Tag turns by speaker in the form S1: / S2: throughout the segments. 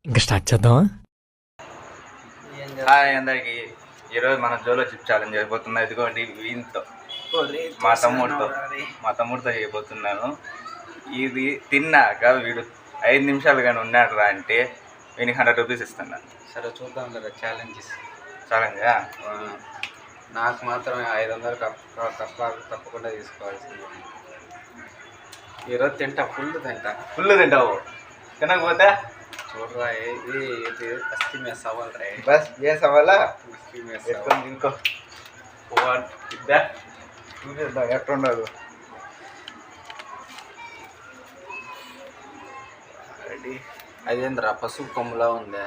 S1: ఇంకా స్టార్ట్ చేద్దామా?
S2: హాయ్ అందరికి. ఈరోజు మన జోలో చిప్ ఛాలెంజ్ అయిపోతున్నా. ఇదిగోండి వీళ్ళతో మా తమ్ముడితో చేయబోతున్నాను. ఇది తిన్నాక వీడు 5 నిమిషాలు కానీ ఉన్నాడు రా అంటే వీనికి 100 రూపీస్ ఇస్తున్నాను.
S3: సరే చూద్దాం కదా ఛాలెంజెస్.
S2: ఛాలెంజా?
S3: నాకు మాత్రం 500 తప్పకుండా తీసుకోవాల్సింది. ఈరోజు తింటా, ఫుల్
S2: తింటావు. తినకపోతే
S3: చూడరా, ఇది అస్థి మే సవాల్ రా.
S2: బస్ ఏ సవాలా?
S3: అస్థి మే సవాల్.
S2: ఇంకో చూపిద్దాం ఎట్లుండదు.
S3: అదేంద్రా పసుపు కొమ్ములా ఉందా?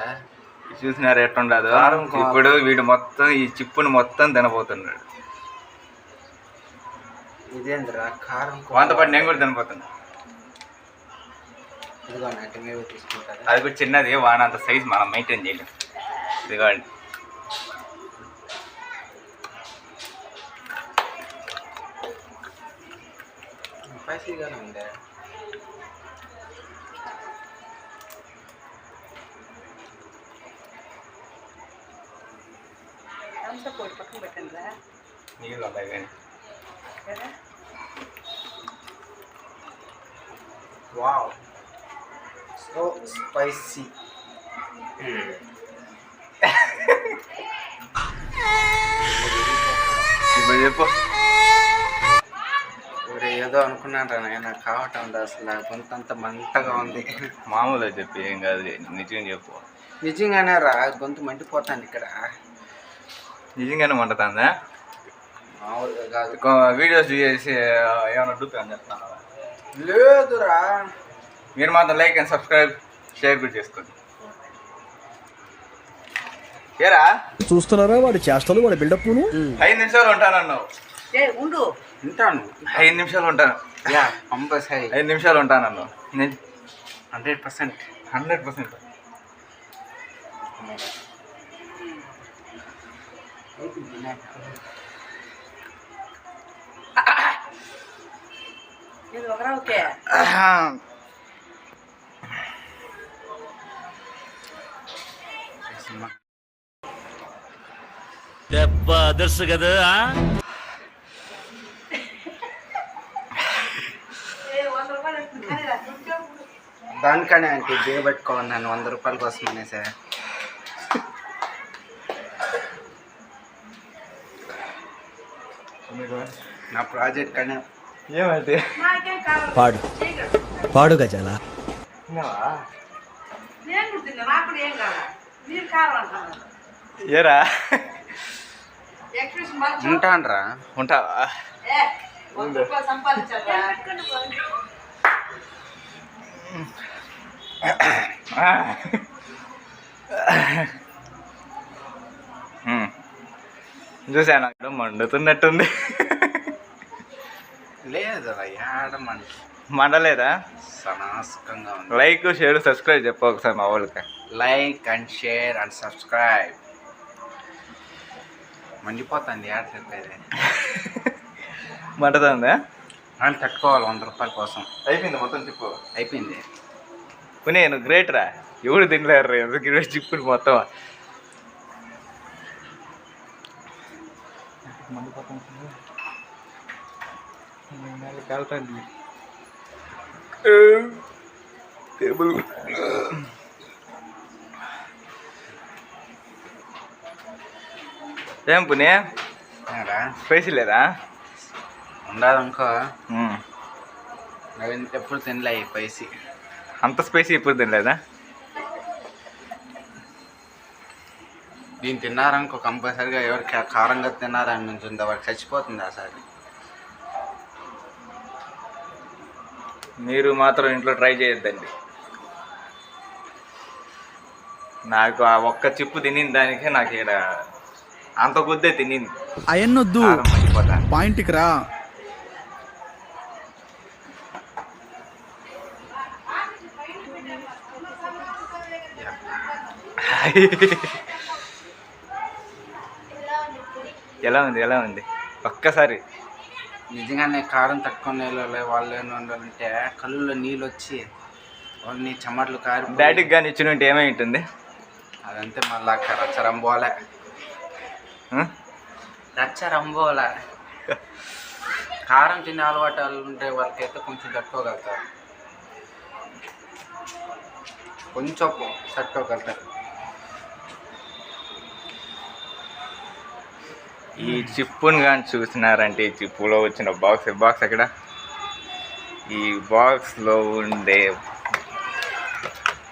S2: చూసినారు ఎట్లుండదు. ఇప్పుడు వీడు మొత్తం ఈ చిప్పుని మొత్తం తినబోతున్నాడు.
S3: ఇదేంద్రా కారం
S2: వంత పాటు నేను కూడా తినబోతున్నా.
S3: ఇదిగో నాటి మీద తీసుకుంటారు.
S2: అది కూడా చిన్నది, వానంత సైజ్ మనం మెయింటైన్ చేయలేం. ఇదిగోండి.
S3: స్పైసీగానే ఉందా?
S2: నీళ్ళు ఉంటాయి కానీ
S3: వావ్, సో స్పైసీ.
S2: ఇప్పుడు చెప్పు.
S3: ఏదో అనుకున్నాను రా నాయన, కావటం ఉంది అసలు. గొంతంత మంటగా ఉంది.
S2: మామూలుగా చెప్పి ఏం కాదు, నిజంగా చెప్పు.
S3: నిజంగానే రా, గొంతు మండిపోతాను ఇక్కడ.
S2: నిజంగానే మండుతుందా?
S3: మామూలుగా కాదు.
S2: వీడియోస్ చేసి ఏమైనా డూపి అని చెప్తున్నావా?
S3: లేదురా.
S2: మీరు మాత్రం లైక్ అండ్ సబ్స్క్రైబ్ షేర్ కూడా చేసుకోండి. ఏరా
S1: చూస్తున్నారా వాడి చేష్టలు, వాడి బిల్డప్.
S2: 5 నిమిషాలు ఉంటానన్నావు.
S3: ఉంటాను.
S2: 5 నిమిషాలు ఉంటాను.
S3: కంపల్సరీ
S2: 5 నిమిషాలు ఉంటానన్నావు.
S3: 100%.
S2: 100%.
S1: దెబ్బ అదర్సు కదా.
S3: దానికనే అంటే దిగబెట్టుకోవాలి నన్ను 100 రూపాయల కోసం అనేసా. నా ప్రాజెక్ట్ కానీ
S2: ఏమంటే
S1: పాడు పాడు గజాల.
S2: ఏరా
S3: ఉంటానరా.
S2: ఉంటావా? చూసాను, మండుతున్నట్టుంది.
S3: లేదురా,
S2: మండలేదా?
S3: సనాస్కంగా ఉంది.
S2: లైక్ షేర్ సబ్స్క్రైబ్ చెప్పు ఒకసారి మా వాళ్ళకి.
S3: Like and share and subscribe. మండిపోతుంది యాడ్ చెప్పేది.
S2: మండుతుందా?
S3: అని తట్టుకోవాలి 100 రూపాయల కోసం.
S2: అయిపోయింది మొత్తం చిప్పు.
S3: అయిపోయింది.
S2: నేను గ్రేట్ రా, ఎవరు తినలేరు రా ఎందుకు చిప్పుని మొత్తం. టేబుల్ ఏం పునే స్పైసీ లేదా?
S3: ఉండదు అనుకో. నవీన్ ఎప్పుడు తినలే ఈ స్పైసీ.
S2: అంత స్పైసీ ఎప్పుడు తినలేదా?
S3: దీన్ని తిన్నారనుకో కంపల్సరిగా ఎవరికి కారంగా తిన్నారని ఉంటుంది, వాడికి చచ్చిపోతుంది అసలు.
S2: మీరు మాత్రం ఇంట్లో ట్రై చేయొద్దండి. నాకు ఆ ఒక్క చిప్పు తినిన దానికే నాకు ఇక్కడ అంత కొద్దే తినింది.
S1: అయన్నొద్దు, పాయింట్కి రా.
S2: ఎలా ఉంది ఒక్కసారి
S3: నిజంగానే కారం తక్కువ నీళ్ళు వాళ్ళు ఉండాలంటే కళ్ళులో నీళ్ళు వచ్చి కొన్ని చెమటలు కారి
S2: డాడీకి కానీ ఇచ్చిన ఉంటే ఏమై ఉంటుంది?
S3: అదంతే మళ్ళా రచ్చరంబోలే రచ్చరంబోలే. కారం తినే అలవాటు ఉంటే వాళ్ళకైతే కొంచెం తట్టుకోగలుగుతారు, కొంచెం తట్టుకోగలుగుతారు.
S2: ఈ చిప్పుని కానీ చూసినారంటే ఈ చిప్పులో వచ్చిన బాక్స్ ఎక్కడ? ఈ బాక్స్లో ఉండే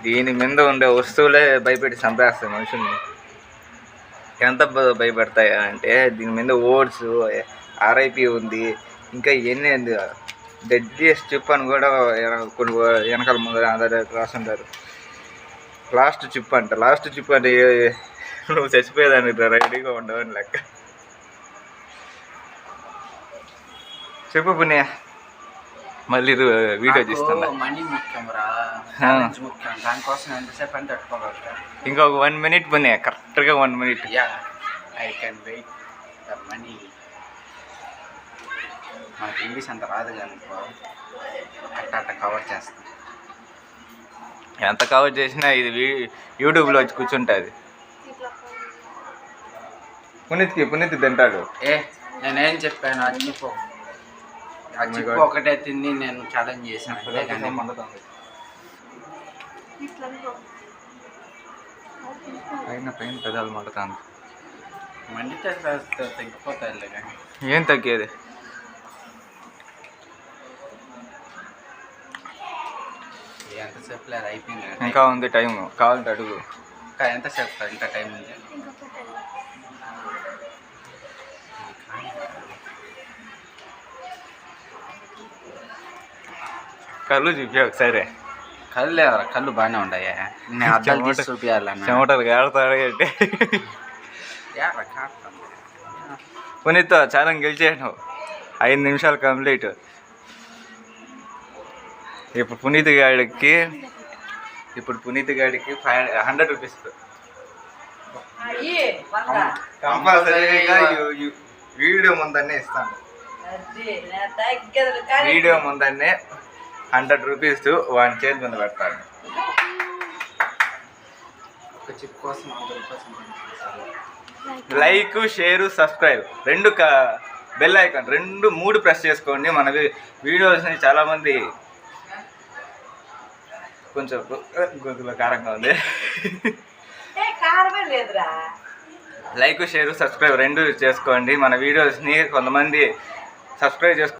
S2: దీని మీద ఉండే వస్తువులే భయపెట్టి చంపేస్తాయి మనుషుల్ని. ఎంత భయపెడతాయి అంటే దీని మీద ఓట్స్, ఆర్ఐపి ఉంది, ఇంకా ఎన్ని డెడ్లియస్ట్ చిప్ అని కూడా కొన్ని వెనకాల ముందు అందరూ రాస్తుంటారు. లాస్ట్ చిప్ అంటే నువ్వు చచ్చిపోయేదానికి రెడీగా ఉండవని లెక్క. చెప్పు పుణ్య, మళ్ళీ వీడియో తీస్తున్నా.
S3: మనీ ముఖ్యం రా, ముఖ్యం. దానికోసం ఎంతసేపు అని తట్టుకోగలుగుతా.
S2: ఇంకొక 1 minute పుణ్య, కరెక్ట్గా 1 minute.
S3: I can wait the money. మనకి ఇంగ్లీష్ అంత రాదు కానీ అట్ట కవర్ చేస్తాం.
S2: ఎంత కవర్ చేసినా ఇది యూట్యూబ్లో వచ్చి కూర్చుంటుంది. పునీత్ తింటాడు.
S3: నేనేం చెప్పాను? ఆ చిప్పు ఒకటే తిని నేను ఛాలెంజ్ చేశాను.
S2: పైన పెదాలు మండుతాను.
S3: మండితే తగ్గిపోతాయి కానీ
S2: ఏం తగ్గేది?
S3: ఎంతసేపు లేదు, అయిపోయింది.
S2: ఇంకా ఉంది టైం, కావాలంటే అడుగు.
S3: ఇంకా ఎంతసేపు? ఇంకా టైం ఉంది.
S2: కళ్ళు చూపి ఒకసారి.
S3: కళ్ళు లేవరా? కళ్ళు బాగానే ఉంటాయా? నేను అర్థం చూపించాలన్నా.
S2: చెమటలు కాడతాడు అంటే పునీత్ ఛాలెంజ్ గెలిచేసావు. 5 నిమిషాలు కంప్లీట్. ఇప్పుడు పునీత్ గాడికి 100 రూపీస్ కంపల్సరీగా వీడియో ముందన్నే ఇస్తాను. వీడియో ముందన్నే 100 రూపీస్ వాని చేతి ముందు పెడతాను.
S3: ఒక చిప్ కోసం
S2: like, share, subscribe 2 bell icon 3 press చేసుకోండి. మన వీడియోస్ని చాలామంది కొంచెం గొంతులో కారంగా ఉంది. లైక్, షేరు, సబ్స్క్రైబ్ 2 చేసుకోండి. మన వీడియోస్ని కొంతమంది సబ్స్క్రైబ్ చేసుకోండి.